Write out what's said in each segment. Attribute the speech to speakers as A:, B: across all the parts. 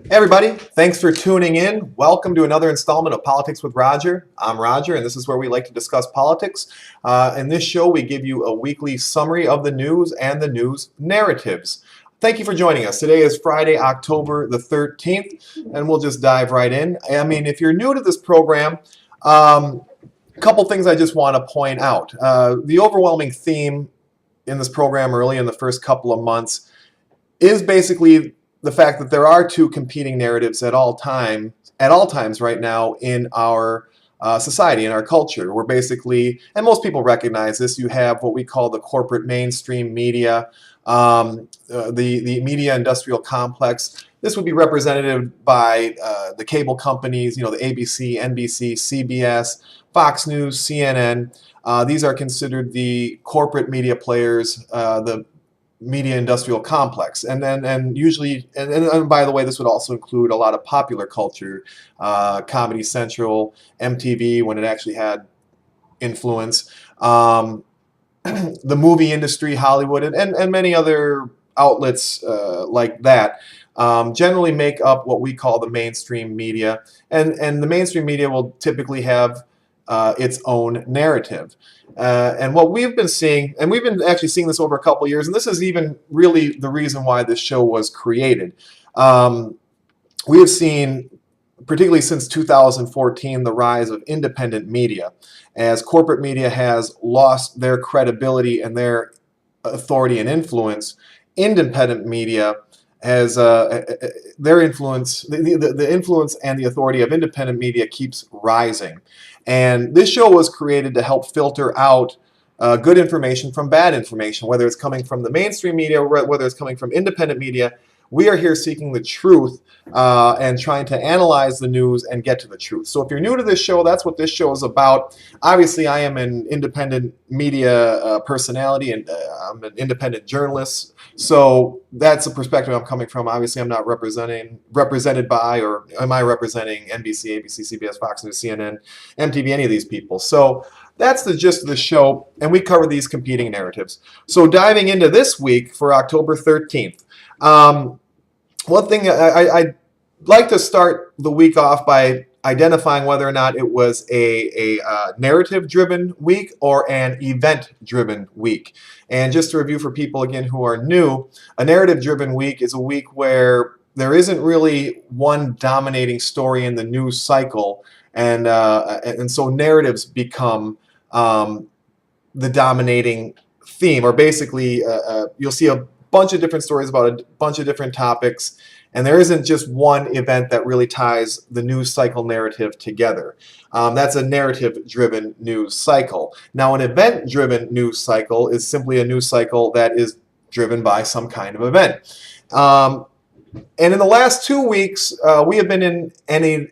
A: Hey everybody, thanks for tuning in. Welcome to another installment of Politics with Roger. I'm Roger, and this is where we like to discuss politics. In this show, we give you a weekly summary of the news and the news narratives. Thank you for joining us. Today is Friday, October the 13th, and we'll just dive right in. I mean, if you're new to this program, a couple things I just want to point out. The overwhelming theme in this program early in the first couple of months is basically the fact that there are two competing narratives at all times right now in our society, in our culture. We're basically, and most people recognize this, you have what we call the corporate mainstream media, the media industrial complex. This would be represented by the cable companies, the ABC, NBC, CBS, Fox News, CNN. These are considered the corporate media players, the media industrial complex, and usually, and by the way, this would also include a lot of popular culture, Comedy Central, MTV when it actually had influence, the movie industry, Hollywood, and many other outlets like that. Generally make up what we call the mainstream media, and the mainstream media will typically have its own narrative. And what we've been seeing, and we've been actually seeing this over a couple of years, and this is even really the reason why this show was created. We have seen, particularly since 2014, the rise of independent media. As corporate media has lost their credibility and their authority and influence, independent media has their influence, the influence and the authority of independent media keeps rising. And this show was created to help filter out good information from bad information, whether it's coming from the mainstream media or whether it's coming from independent media. We are here seeking the truth and trying to analyze the news and get to the truth. So if you're new to this show, that's what this show is about. Obviously, I am an independent media personality, and I'm an independent journalist. So that's the perspective I'm coming from. Obviously, I'm not represented by, or am I representing NBC, ABC, CBS, Fox News, CNN, MTV, any of these people. So that's the gist of the show, and we cover these competing narratives. So diving into this week for October 13th. One thing I'd like to start the week off by identifying whether or not it was a narrative-driven week or an event-driven week. And just to review for people, again, who are new, a narrative-driven week is a week where there isn't really one dominating story in the news cycle, and so narratives become the dominating theme, or basically you'll see a bunch of different stories about a bunch of different topics, and there isn't just one event that really ties the news cycle narrative together. That's a narrative-driven news cycle. Now, an event-driven news cycle is simply a news cycle that is driven by some kind of event. And in the last 2 weeks, we have been in an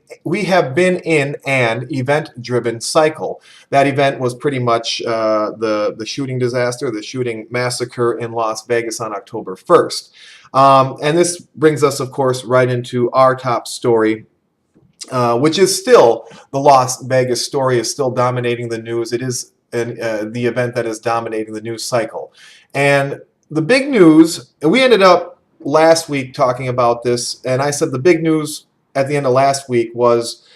A: event-driven cycle. That event was pretty much the shooting disaster, the shooting massacre in Las Vegas on October 1st. And this brings us, of course, right into our top story, which is still the Las Vegas story, is still dominating the news. It is the event that is dominating the news cycle. And the big news, and we ended up last week talking about this, and I said the big news at the end of last week was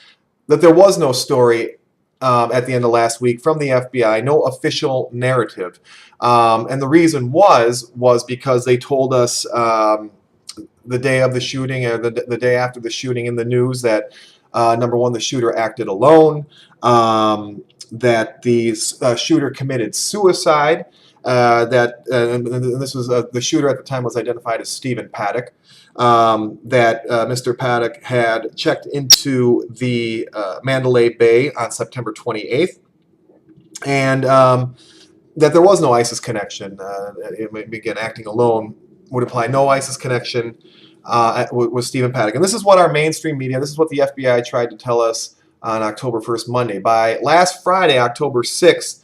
A: that there was no story at the end of last week from the FBI, no official narrative. And the reason was because they told us the day of the shooting, or the day after the shooting, in the news that number one, the shooter acted alone, that the shooter committed suicide, and this was the shooter at the time was identified as Stephen Paddock, that Mr. Paddock had checked into the Mandalay Bay on September 28th, and that there was no ISIS connection. Again, acting alone would imply no ISIS connection with Stephen Paddock. And this is what our mainstream media, this is what the FBI tried to tell us on October 1st, Monday. By last Friday, October 6th,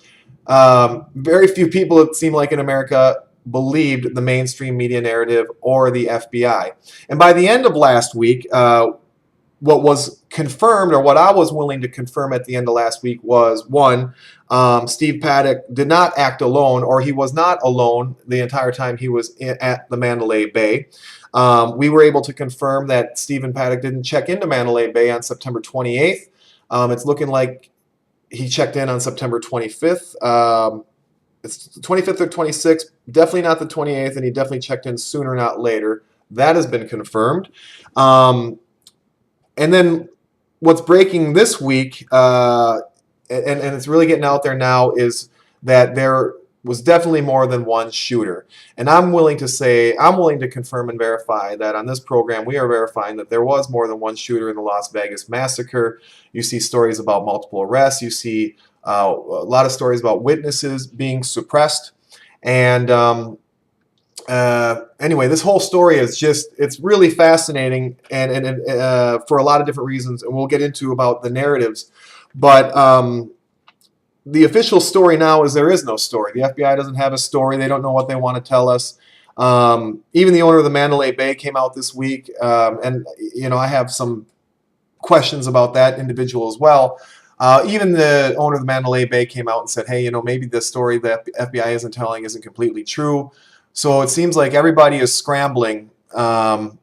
A: very few people, it seemed like, in America believed the mainstream media narrative or the FBI. And by the end of last week, what was confirmed, or what I was willing to confirm at the end of last week, was one, Steve Paddock did not act alone, or he was not alone the entire time he was at the Mandalay Bay. We were able to confirm that Stephen Paddock didn't check into Mandalay Bay on September 28th. It's looking like he checked in on September 25th. It's the 25th or 26th, definitely not the 28th, and he definitely checked in sooner, not later. That has been confirmed. And then what's breaking this week, and it's really getting out there now, is that there was definitely more than one shooter. And I'm willing to confirm and verify that on this program, we are verifying that there was more than one shooter in the Las Vegas massacre. You see stories about multiple arrests. You see a lot of stories about witnesses being suppressed. And anyway, this whole story is it's really fascinating and for a lot of different reasons. And we'll get into about the narratives. But the official story now is there is no story. The FBI doesn't have a story. They don't know what they want to tell us. Even the owner of the Mandalay Bay came out this week. And, I have some questions about that individual as well. Even the owner of the Mandalay Bay came out and said, hey, maybe the story that the FBI isn't telling isn't completely true. So it seems like everybody is scrambling to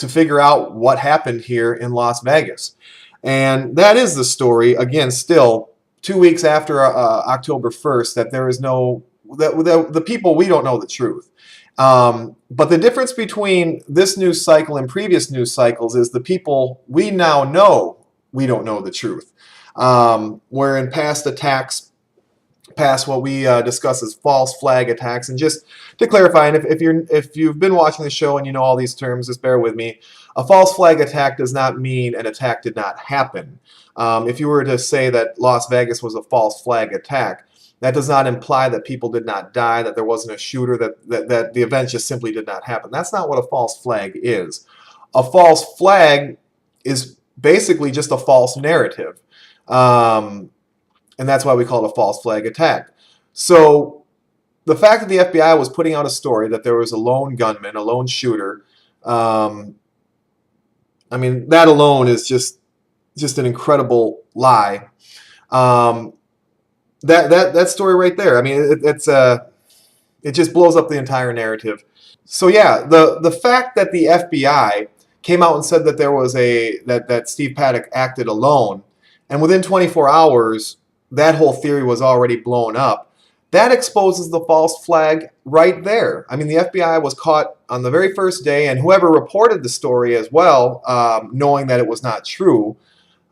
A: figure out what happened here in Las Vegas. And that is the story, again, still 2 weeks after October 1st, that there is the people, we don't know the truth. But the difference between this news cycle and previous news cycles is the people we now know we don't know the truth. Where in past attacks, past what we discuss as false flag attacks, and just to clarify, and if you've been watching the show and you know all these terms, just bear with me. A false flag attack does not mean an attack did not happen. If you were to say that Las Vegas was a false flag attack, that does not imply that people did not die, that there wasn't a shooter, that the event just simply did not happen. That's not what a false flag is. A false flag is basically just a false narrative. And that's why we call it a false flag attack. So the fact that the FBI was putting out a story that there was a lone gunman, a lone shooter, that alone is just an incredible lie. That story right there, it just blows up the entire narrative. So yeah, the fact that the FBI came out and said that there was that Steve Paddock acted alone, and within 24 hours, that whole theory was already blown up. That exposes the false flag right there. The FBI was caught on the very first day, and whoever reported the story as well, knowing that it was not true,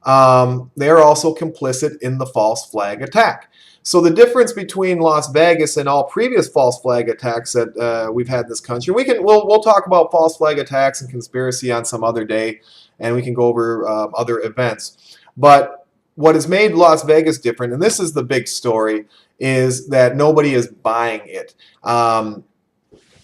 A: they are also complicit in the false flag attack. So the difference between Las Vegas and all previous false flag attacks that we've had in this country, we'll talk about false flag attacks and conspiracy on some other day, and we can go over other events. But what has made Las Vegas different, and this is the big story, is that nobody is buying it.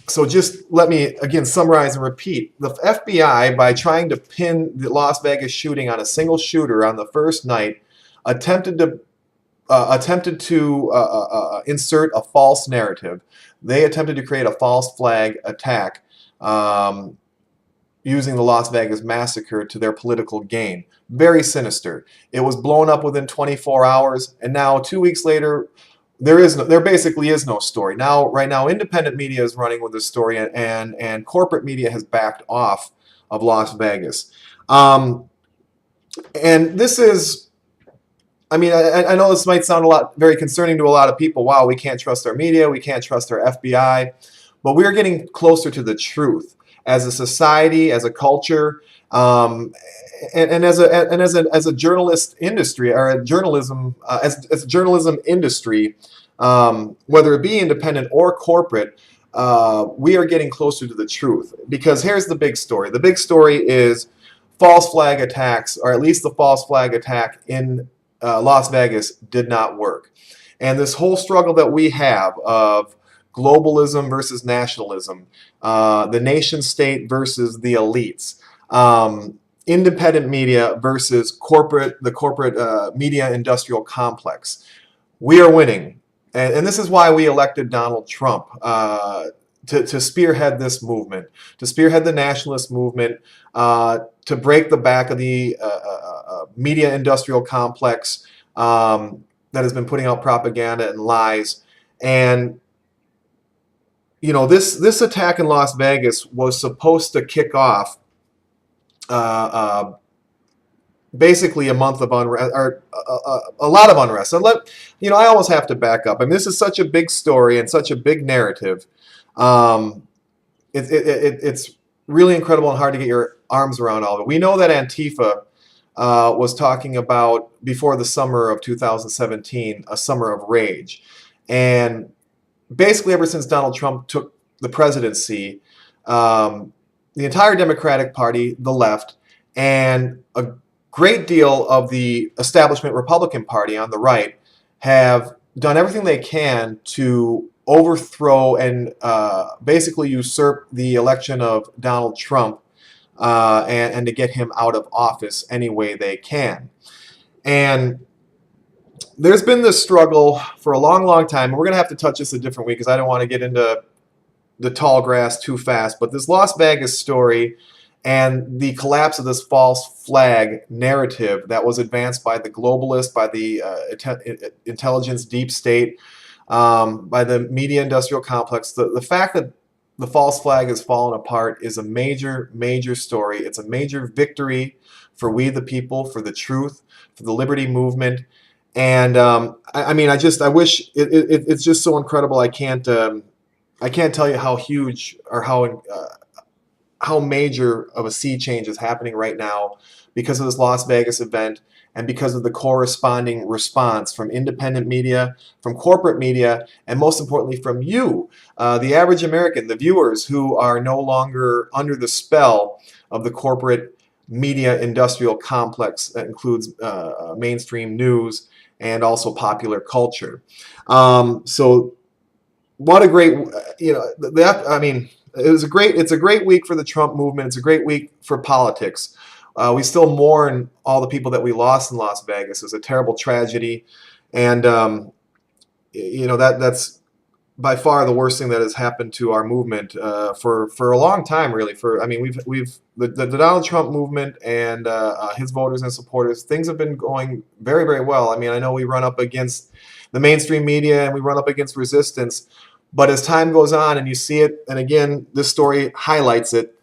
A: So just let me, again, summarize and repeat. The FBI, by trying to pin the Las Vegas shooting on a single shooter on the first night, attempted to insert a false narrative. They attempted to create a false flag attack using the Las Vegas massacre to their political gain. Very sinister. It was blown up within 24 hours, and now 2 weeks later, there basically is no story. Right now, independent media is running with this story, and corporate media has backed off of Las Vegas. And this is, I know this might sound very concerning to a lot of people. Wow, we can't trust our media, we can't trust our FBI, but we're getting closer to the truth as a society, as a culture, and as a journalist industry, or a journalism as a journalism industry, whether it be independent or corporate, we are getting closer to the truth. Because here's the big story. The big story is false flag attacks, or at least the false flag attack in Las Vegas, did not work. And this whole struggle that we have of globalism versus nationalism, the nation state versus the elites, independent media versus the corporate media industrial complex. We are winning. And this is why we elected Donald Trump to spearhead this movement, to spearhead the nationalist movement, to break the back of the media industrial complex, that has been putting out propaganda and lies. And this attack in Las Vegas was supposed to kick off uh, uh, basically a month of unrest, or a lot of unrest. And I always have to back up. I mean, this is such a big story and such a big narrative. Um, it's really incredible and hard to get your arms around all of it. We know that Antifa was talking about, before the summer of 2017, a summer of rage. And basically, ever since Donald Trump took the presidency, the entire Democratic Party, the left, and a great deal of the establishment Republican Party on the right have done everything they can to overthrow and basically usurp the election of Donald Trump, and to get him out of office any way they can. And there's been this struggle for a long, long time. And we're going to have to touch this a different week because I don't want to get into the tall grass too fast. But this Las Vegas story and the collapse of this false flag narrative that was advanced by the globalists, by the intelligence deep state, by the media industrial complex, the fact that the false flag has fallen apart is a major, major story. It's a major victory for we the people, for the truth, for the liberty movement. And I wish it's just so incredible. I can't tell you how huge or how major of a sea change is happening right now because of this Las Vegas event and because of the corresponding response from independent media, from corporate media, and most importantly from you, the average American, the viewers who are no longer under the spell of the corporate media industrial complex that includes mainstream news and also popular culture. So what a great, it's a great week for the Trump movement. It's a great week for politics. We still mourn all the people that we lost in Las Vegas. It was a terrible tragedy. And, that's by far the worst thing that has happened to our movement for a long time, really. The Donald Trump movement and his voters and supporters, things have been going very, very well. I mean, I know we run up against the mainstream media and we run up against resistance, but as time goes on and you see it, and again, this story highlights it,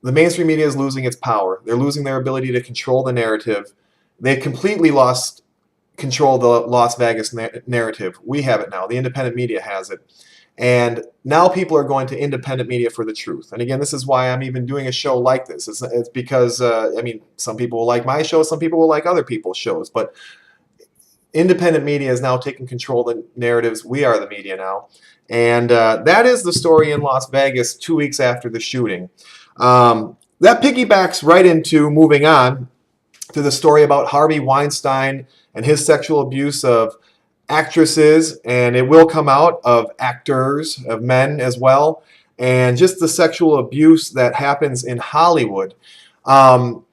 A: the mainstream media is losing its power. They're losing their ability to control the narrative. They've completely lost control of the Las Vegas narrative. We have it now. The independent media has it. And now people are going to independent media for the truth. And again, this is why I'm even doing a show like this. It's because, some people will like my show, some people will like other people's shows. But independent media is now taking control of the narratives. We are the media now. And that is the story in Las Vegas 2 weeks after the shooting. That piggybacks right into moving on to the story about Harvey Weinstein and his sexual abuse of actresses, and it will come out, of actors, of men as well, and just the sexual abuse that happens in Hollywood. I'm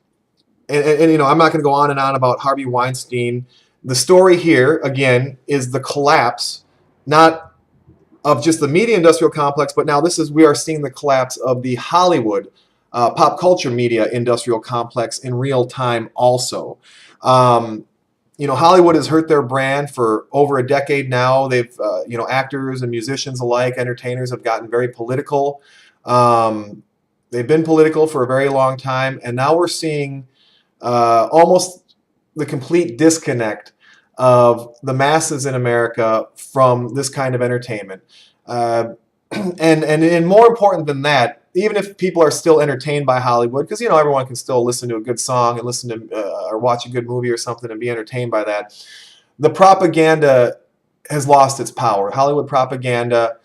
A: not going to go on and on about Harvey Weinstein. The story here, again, is the collapse, not of just the media industrial complex, but now we are seeing the collapse of the Hollywood pop culture media industrial complex in real time also. Hollywood has hurt their brand for over a decade now. They've, actors and musicians alike, entertainers have gotten very political. They've been political for a very long time, and now we're seeing almost the complete disconnect of the masses in America from this kind of entertainment. And more important than that, even if people are still entertained by Hollywood, because everyone can still listen to a good song and listen to or watch a good movie or something and be entertained by that, the propaganda has lost its power. Hollywood propaganda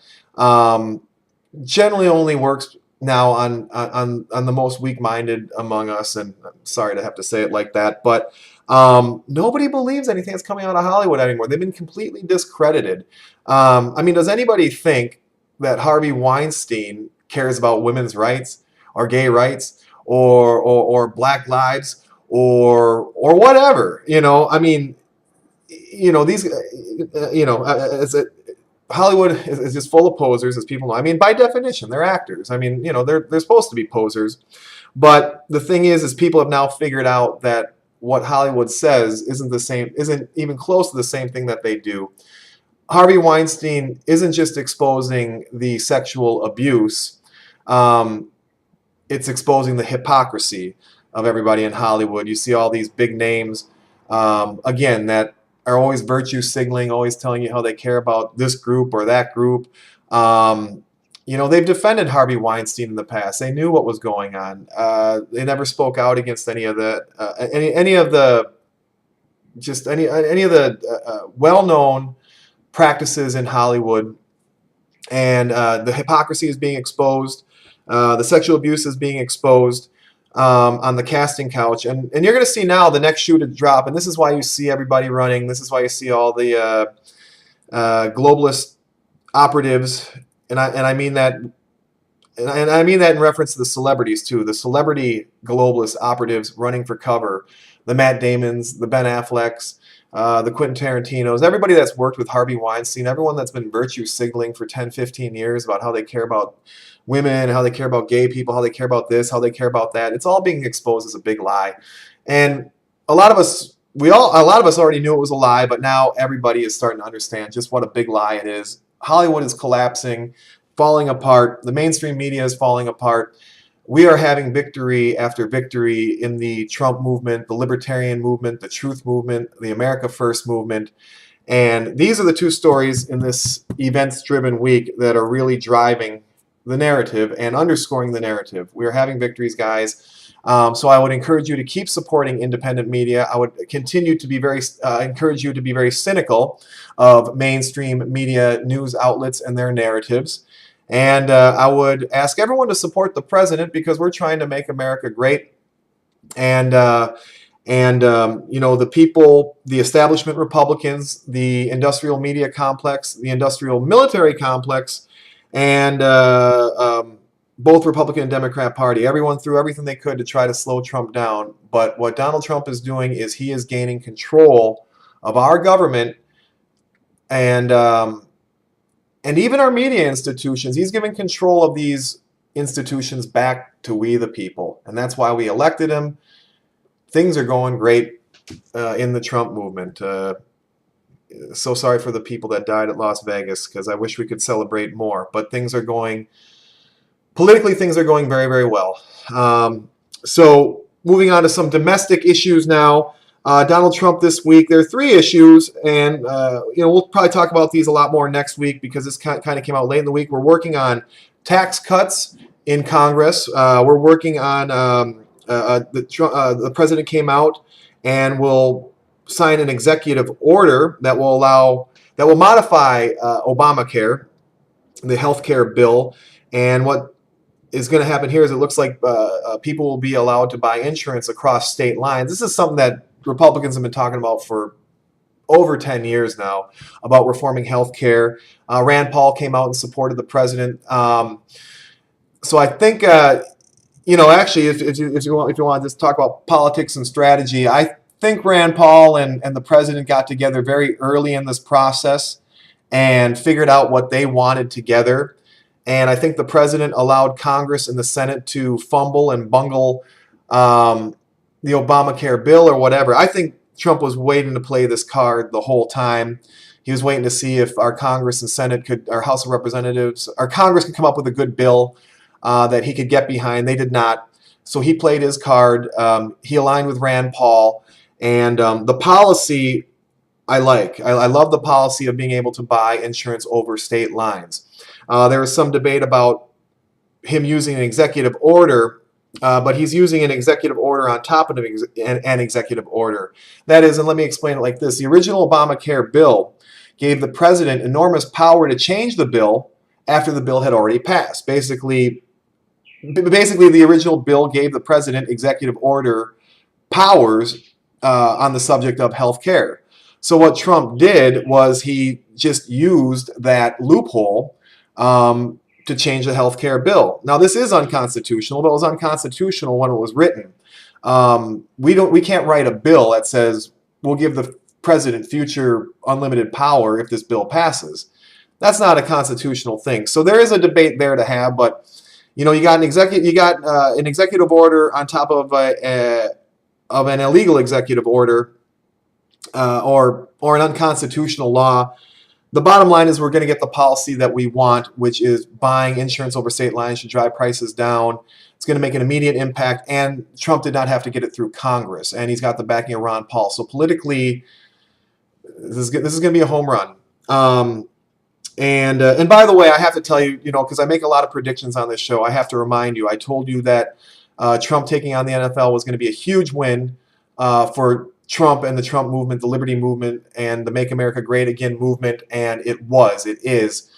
A: generally only works now on the most weak-minded among us, and I'm sorry to have to say it like that, but nobody believes anything that's coming out of Hollywood anymore. They've been completely discredited. Does anybody think that Harvey Weinstein cares about women's rights or gay rights or black lives or whatever? Hollywood is just full of posers, as people know. By definition, they're actors. They're supposed to be posers. But the thing is people have now figured out that what Hollywood says isn't even close to the same thing that they do. Harvey Weinstein isn't just exposing the sexual abuse, it's exposing the hypocrisy of everybody in Hollywood. You see all these big names, again, that are always virtue signaling, always telling you how they care about this group or that group. They've defended Harvey Weinstein in the past. They knew what was going on. They never spoke out against any of the well-known practices in Hollywood, and the hypocrisy is being exposed. The sexual abuse is being exposed on the casting couch, and you're going to see now the next shoe to drop. And this is why you see everybody running. This is why you see all the globalist operatives, and I mean that. And I mean that in reference to the celebrities too. The celebrity globalist operatives running for cover, the Matt Damons, the Ben Afflecks, the Quentin Tarantinos, everybody that's worked with Harvey Weinstein, everyone that's been virtue signaling for 10, 15 years about how they care about women, how they care about gay people, how they care about this, how they care about that. It's all being exposed as a big lie. And a lot of us already knew it was a lie, but now everybody is starting to understand just what a big lie it is. Hollywood is collapsing, falling apart. The mainstream media is falling apart. We are having victory after victory in the Trump movement, the libertarian movement, the truth movement, the America First movement. And these are the two stories in this events-driven week that are really driving the narrative and underscoring the narrative. We are having victories, guys. So I would encourage you to keep supporting independent media. I would continue to be encourage you to be very cynical of mainstream media news outlets and their narratives. And I would ask everyone to support the president, because we're trying to make America great. And the people, the establishment Republicans, the industrial media complex, the industrial military complex, and both Republican and Democrat Party, everyone threw everything they could to try to slow Trump down. But what Donald Trump is doing is he is gaining control of our government and even our media institutions. He's giving control of these institutions back to we the people. And that's why we elected him. Things are going great in the Trump movement. So sorry for the people that died at Las Vegas, because I wish we could celebrate more. But politically, things are going very, very well. So moving on to some domestic issues now. Donald Trump this week, there are 3 issues, and we'll probably talk about these a lot more next week, because this kind of came out late in the week. We're working on tax cuts in Congress. We're working on the president came out and will sign an executive order that will modify Obamacare, the health care bill. And what is going to happen here is it looks like people will be allowed to buy insurance across state lines. This is something that Republicans have been talking about for over 10 years now, about reforming health care. Rand Paul came out and supported the president. So I think, actually, if you want to just talk about politics and strategy, I think Rand Paul and the president got together very early in this process and figured out what they wanted together. And I think the president allowed Congress and the Senate to fumble and bungle the Obamacare bill or whatever. I think Trump was waiting to play this card the whole time. He was waiting to see if our Congress and Senate our House of Representatives, our Congress could come up with a good bill that he could get behind. They did not. So he played his card. He aligned with Rand Paul. And the policy I like. I love the policy of being able to buy insurance over state lines. There was some debate about him using an executive order, but he's using an executive order on top of an executive order. That is, and let me explain it like this. The original Obamacare bill gave the president enormous power to change the bill after the bill had already passed. Basically, the original bill gave the president executive order powers on the subject of health care. So what Trump did was he just used that loophole to change the health care bill. Now, this is unconstitutional, but it was unconstitutional when it was written. We can't write a bill that says we'll give the president future unlimited power if this bill passes. That's not a constitutional thing. So there is a debate there to have, but you got an executive order on top of a of an illegal executive order or an unconstitutional law. The bottom line is we're going to get the policy that we want, which is buying insurance over state lines should drive prices down. It's going to make an immediate impact, and Trump did not have to get it through Congress, and he's got the backing of Ron Paul. So politically, this is going to be a home run. And by the way, I have to tell you, because I make a lot of predictions on this show, I have to remind you, I told you that Trump taking on the NFL was going to be a huge win for Trump and the Trump movement, the Liberty movement, and the Make America Great Again movement, and it is.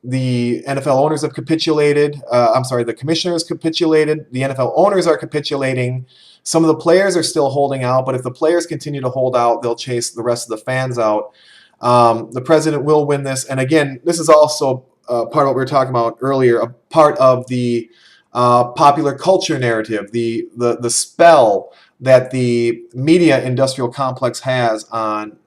A: The NFL owners have capitulated. The commissioners capitulated. The NFL owners are capitulating. Some of the players are still holding out, but if the players continue to hold out, they'll chase the rest of the fans out. The president will win this. And again, this is also part of what we were talking about earlier, a part of the popular culture narrative, the spell that the media industrial complex has on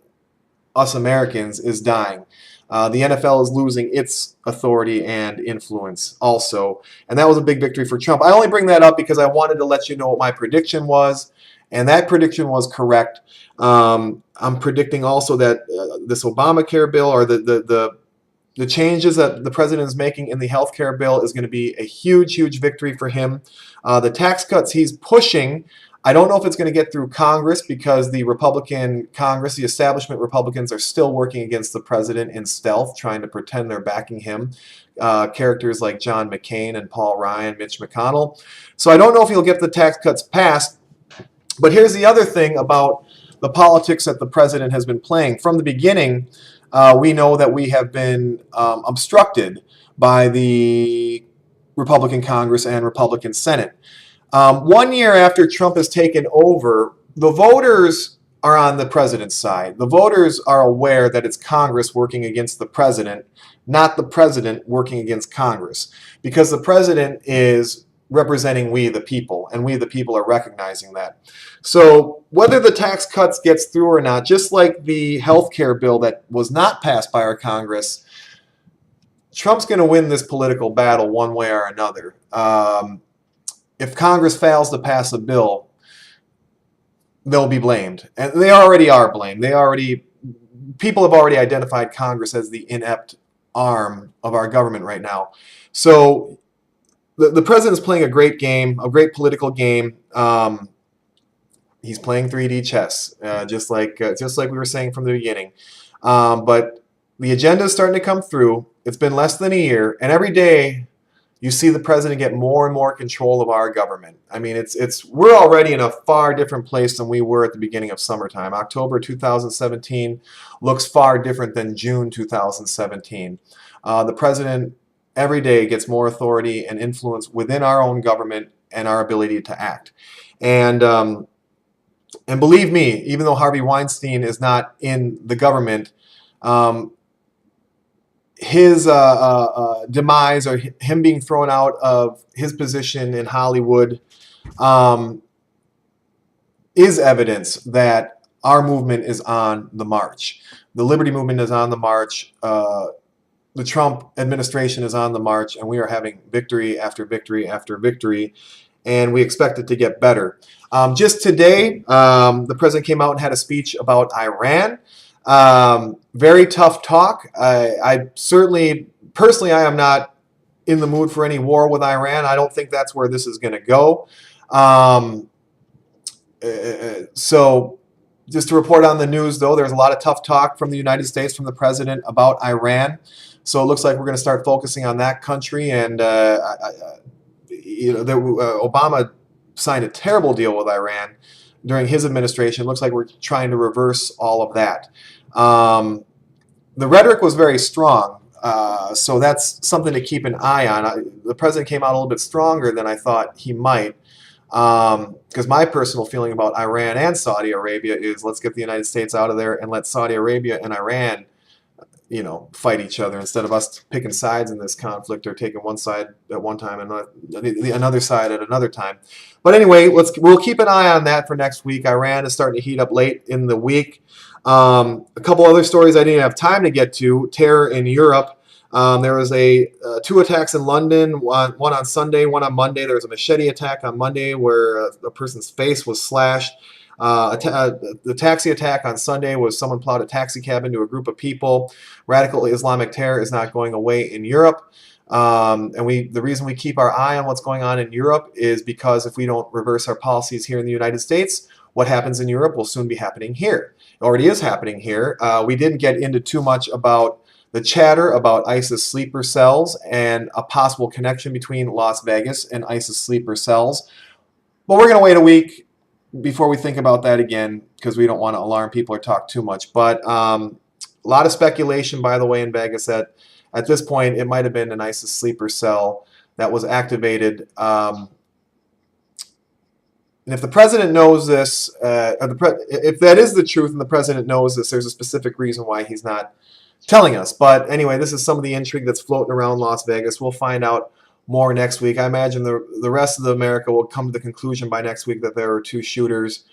A: us Americans is dying. The NFL is losing its authority and influence also. And that was a big victory for Trump. I only bring that up because I wanted to let you know what my prediction was. And that prediction was correct. I'm predicting also that this Obamacare bill, or the changes that the president is making in the health care bill, is going to be a huge, huge victory for him. The tax cuts he's pushing, I don't know if it's going to get through Congress because the Republican Congress, the establishment Republicans, are still working against the president in stealth, trying to pretend they're backing him. Characters like John McCain and Paul Ryan, Mitch McConnell. So I don't know if he'll get the tax cuts passed. But here's the other thing about the politics that the president has been playing. From the beginning, we know that we have been obstructed by the Republican Congress and Republican Senate. 1 year after Trump has taken over, the voters are on the president's side. The voters are aware that it's Congress working against the president, not the president working against Congress, because the president is representing we the people, and we the people are recognizing that. So whether the tax cuts gets through or not, just like the health care bill that was not passed by our Congress, Trump's going to win this political battle one way or another. If Congress fails to pass a bill, they'll be blamed. And they already are blamed. People have already identified Congress as the inept arm of our government right now. So the president's playing a great game, a great political game. He's playing 3D chess, just like we were saying from the beginning. But the agenda is starting to come through. It's been less than a year, and every day you see the president get more and more control of our government. I mean, we're already in a far different place than we were at the beginning of summertime. October 2017 looks far different than June 2017. The president every day gets more authority and influence within our own government and our ability to act. And believe me, even though Harvey Weinstein is not in the government, his demise, or him being thrown out of his position in Hollywood, is evidence that our movement is on the march. The Liberty movement is on the march. The Trump administration is on the march, and we are having victory after victory after victory, and we expect it to get better. Just today, the president came out and had a speech about Iran. Very tough talk. I certainly, personally, I am not in the mood for any war with Iran. I don't think that's where this is going to go. So just to report on the news, though, there's a lot of tough talk from the United States, from the president, about Iran. So it looks like we're going to start focusing on that country. And Obama signed a terrible deal with Iran during his administration. It looks like we're trying to reverse all of that. The rhetoric was very strong, so that's something to keep an eye on. The president came out a little bit stronger than I thought he might, because my personal feeling about Iran and Saudi Arabia is, let's get the United States out of there and let Saudi Arabia and Iran, fight each other, instead of us picking sides in this conflict, or taking one side at one time and another side at another time. But anyway, we'll keep an eye on that for next week. Iran is starting to heat up late in the week. A couple other stories I didn't have time to get to. Terror in Europe. There was two attacks in London, one on Sunday, one on Monday. There was a machete attack on Monday where a person's face was slashed. The taxi attack on Sunday was someone plowed a taxi cab into a group of people. Radical Islamic terror is not going away in Europe. The reason we keep our eye on what's going on in Europe is because if we don't reverse our policies here in the United States, what happens in Europe will soon be happening here. It already is happening here. We didn't get into too much about the chatter about ISIS sleeper cells and a possible connection between Las Vegas and ISIS sleeper cells. But we're going to wait a week before we think about that again because we don't want to alarm people or talk too much. But a lot of speculation, by the way, in Vegas that at this point it might have been an ISIS sleeper cell that was activated. And if the president knows this, if that is the truth and the president knows this, there's a specific reason why he's not telling us. But anyway, this is some of the intrigue that's floating around Las Vegas. We'll find out more next week. I imagine the rest of America will come to the conclusion by next week that there were two shooters.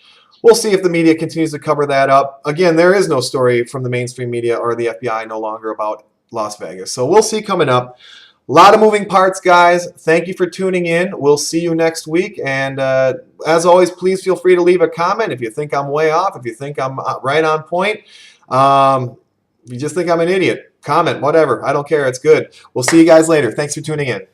A: We'll see if the media continues to cover that up. Again, there is no story from the mainstream media or the FBI no longer about Las Vegas. So we'll see coming up. A lot of moving parts, guys. Thank you for tuning in. We'll see you next week. And as always, please feel free to leave a comment if you think I'm way off, if you think I'm right on point. If you just think I'm an idiot, comment, whatever. I don't care. It's good. We'll see you guys later. Thanks for tuning in.